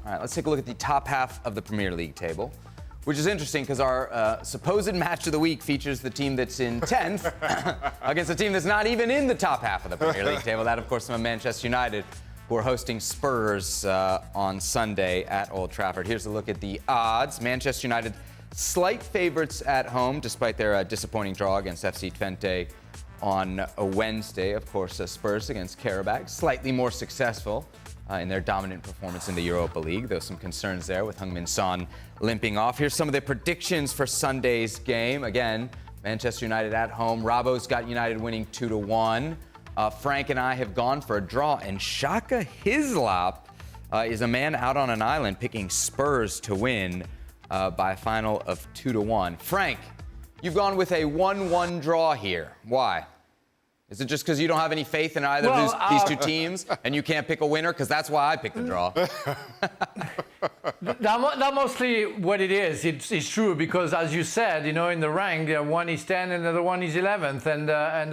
All right, let's take a look at the top half of the Premier League table, which is interesting because our supposed match of the week features the team that's in 10th against a team that's not even in the top half of the Premier League table. That, of course, from Manchester United, who are hosting Spurs on Sunday at Old Trafford. Here's a look at the odds. Manchester United, slight favorites at home, despite their disappointing draw against FC Twente on a Wednesday. Of course, Spurs against Karabakh, slightly more successful in their dominant performance in the Europa League, though some concerns there with Heung-min Son limping off. Here's some of the predictions for Sunday's game. Again, Manchester United at home. Robbo's got United winning 2-1. Frank and I have gone for a draw, and Shaka Hislop is a man out on an island picking Spurs to win by a final of 2-1. Frank, you've gone with a 1-1 draw here. Why? Is it just because you don't have any faith in either of these two teams and you can't pick a winner? Because that's why I picked the draw. That's mostly what it is. It's true because, as you said, in the rank, one is 10 and the other one is 11th, and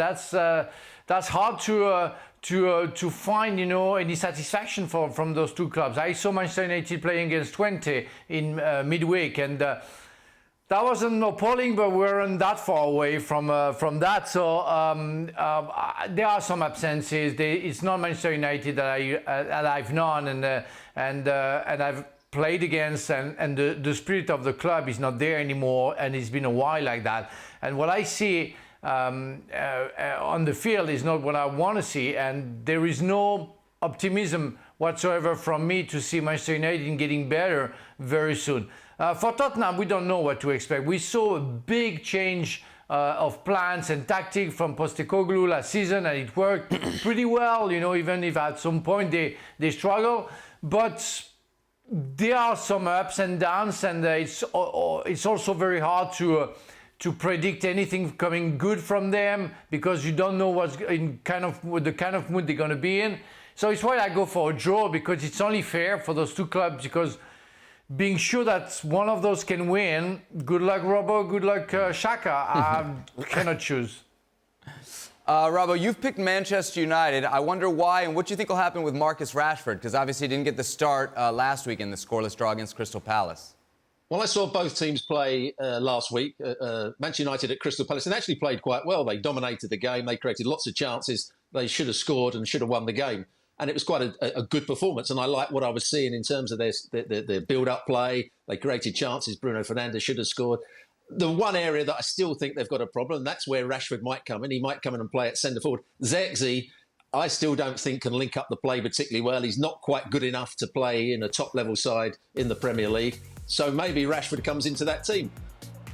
that's hard to find, any satisfaction from those two clubs. I saw Manchester United playing against Twente in midweek, and that wasn't appalling, but we weren't that far away from that. So there are some absences. It's not Manchester United that I've known and I've played against, and the spirit of the club is not there anymore, and it's been a while like that. And what I see on the field is not what I want to see, and there is no optimism whatsoever from me to see Manchester United getting better very soon. For Tottenham, we don't know what to expect. We saw a big change of plans and tactics from Postecoglou last season, and it worked pretty well, even if at some point they struggle. But there are some ups and downs, and it's also very hard to predict anything coming good from them because you don't know what the kind of mood they're going to be in. So it's why I go for a draw, because it's only fair for those two clubs, because being sure that one of those can win, good luck Robbo, good luck Shaka, I cannot choose. Robbo, you've picked Manchester United. I wonder why, and what do you think will happen with Marcus Rashford? Because obviously he didn't get the start last week in the scoreless draw against Crystal Palace. Well, I saw both teams play last week, Manchester United at Crystal Palace, and actually played quite well. They dominated the game. They created lots of chances. They should have scored and should have won the game. And it was quite a good performance. And I like what I was seeing in terms of their build-up play. They created chances. Bruno Fernandes should have scored. The one area that I still think they've got a problem, and that's where Rashford might come in. He might come in and play at centre-forward. Zirkzee, I still don't think can link up the play particularly well. He's not quite good enough to play in a top-level side in the Premier League. So maybe Rashford comes into that team.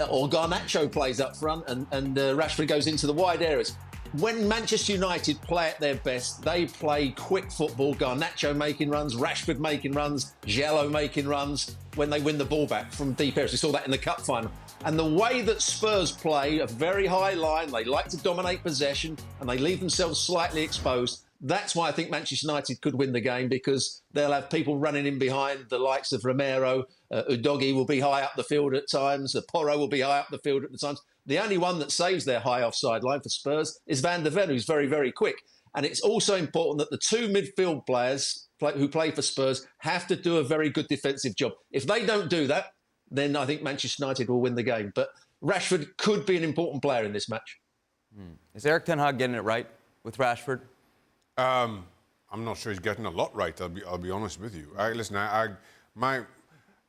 Or Garnacho plays up front and Rashford goes into the wide areas. When Manchester United play at their best, they play quick football. Garnacho making runs, Rashford making runs, Giello making runs when they win the ball back from deep areas. We saw that in the cup final. And the way that Spurs play, a very high line, they like to dominate possession and they leave themselves slightly exposed. That's why I think Manchester United could win the game, because they'll have people running in behind, the likes of Romero. Udogie will be high up the field at times. Porro will be high up the field at the times. The only one that saves their high offside line for Spurs is Van der Ven, who's very, very quick. And it's also important that the two midfield players who play for Spurs have to do a very good defensive job. If they don't do that, then I think Manchester United will win the game. But Rashford could be an important player in this match. Is Erik ten Hag getting it right with Rashford? I'm not sure he's getting a lot right, I'll be honest with you.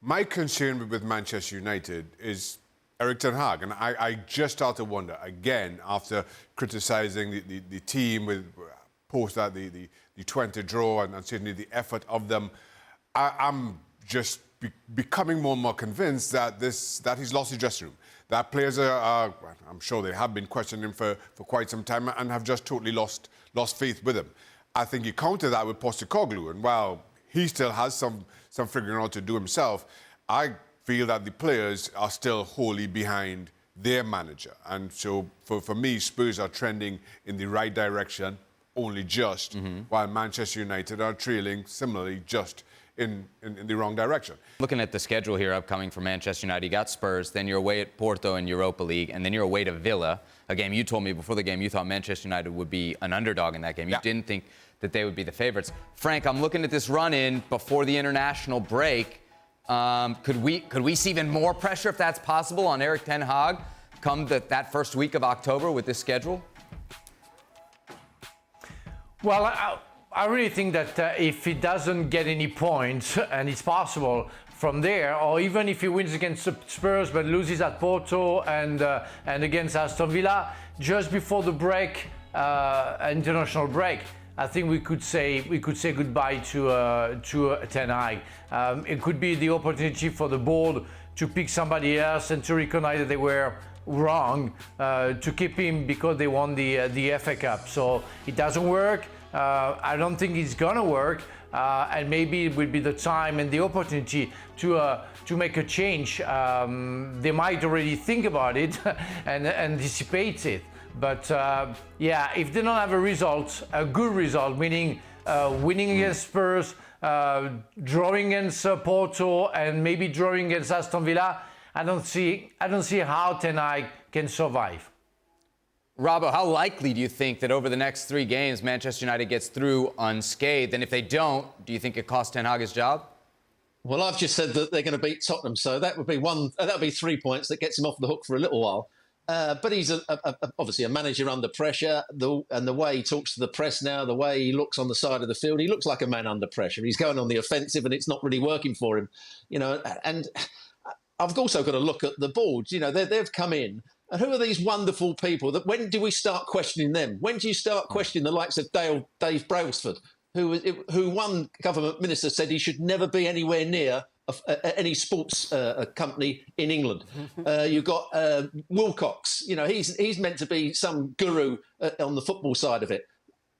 My concern with Manchester United is Erik ten Hag, and I just start to wonder, again, after criticising the team with post that the Twente draw and certainly the effort of them, I'm just becoming more and more convinced that he's lost his dressing room. That players are I'm sure they have been questioning him for quite some time and have just totally lost faith with him. I think you counter that with Postecoglou, and while he still has some figuring out to do himself, I feel that the players are still wholly behind their manager. And so for me, Spurs are trending in the right direction, only just, while Manchester United are trailing similarly just in the wrong direction. Looking at the schedule here upcoming for Manchester United, you got Spurs, then you're away at Porto in Europa League, and then you're away to Villa, a game you told me before the game you thought Manchester United would be an underdog in that game. You didn't think that they would be the favorites. Frank, I'm looking at this run-in before the international break. Could we see even more pressure, if that's possible, on Erik ten Hag come that first week of October with this schedule? Well, I really think that if he doesn't get any points, and it's possible from there, or even if he wins against Spurs but loses at Porto and against Aston Villa, just before the break, international break, I think we could say goodbye to Ten Hag. It could be the opportunity for the board to pick somebody else and to recognize that they were wrong to keep him because they won the FA Cup. So it doesn't work. I don't think it's gonna work, and maybe it will be the time and the opportunity to make a change. They might already think about it and anticipate it. But yeah, if they don't have a good result, meaning winning against Spurs, drawing against Porto, and maybe drawing against Aston Villa, I don't see how Ten Hag can survive. Robbo, how likely do you think that over the next 3 games Manchester United gets through unscathed? And if they don't, do you think it costs Ten Hag his job? Well, I've just said that they're going to beat Tottenham, so that would be 3 points that gets him off the hook for a little while. But he's obviously a manager under pressure, and the way he talks to the press now, the way he looks on the side of the field, he looks like a man under pressure. He's going on the offensive, and it's not really working for him, And I've also got to look at the board. They've come in, and who are these wonderful people? That when do we start questioning them? When do you start questioning the likes of Dave Brailsford, who one government minister said he should never be anywhere near any sports company in England? You've got Wilcox. He's meant to be some guru on the football side of it.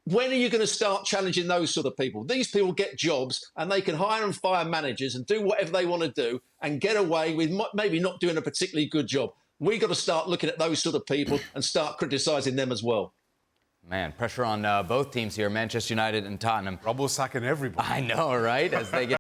When are you going to start challenging those sort of people? These people get jobs and they can hire and fire managers and do whatever they want to do and get away with maybe not doing a particularly good job. We've got to start looking at those sort of people and start criticising them as well. Man, pressure on both teams here, Manchester United and Tottenham. Robbo's sacking everybody. I know, right? As they get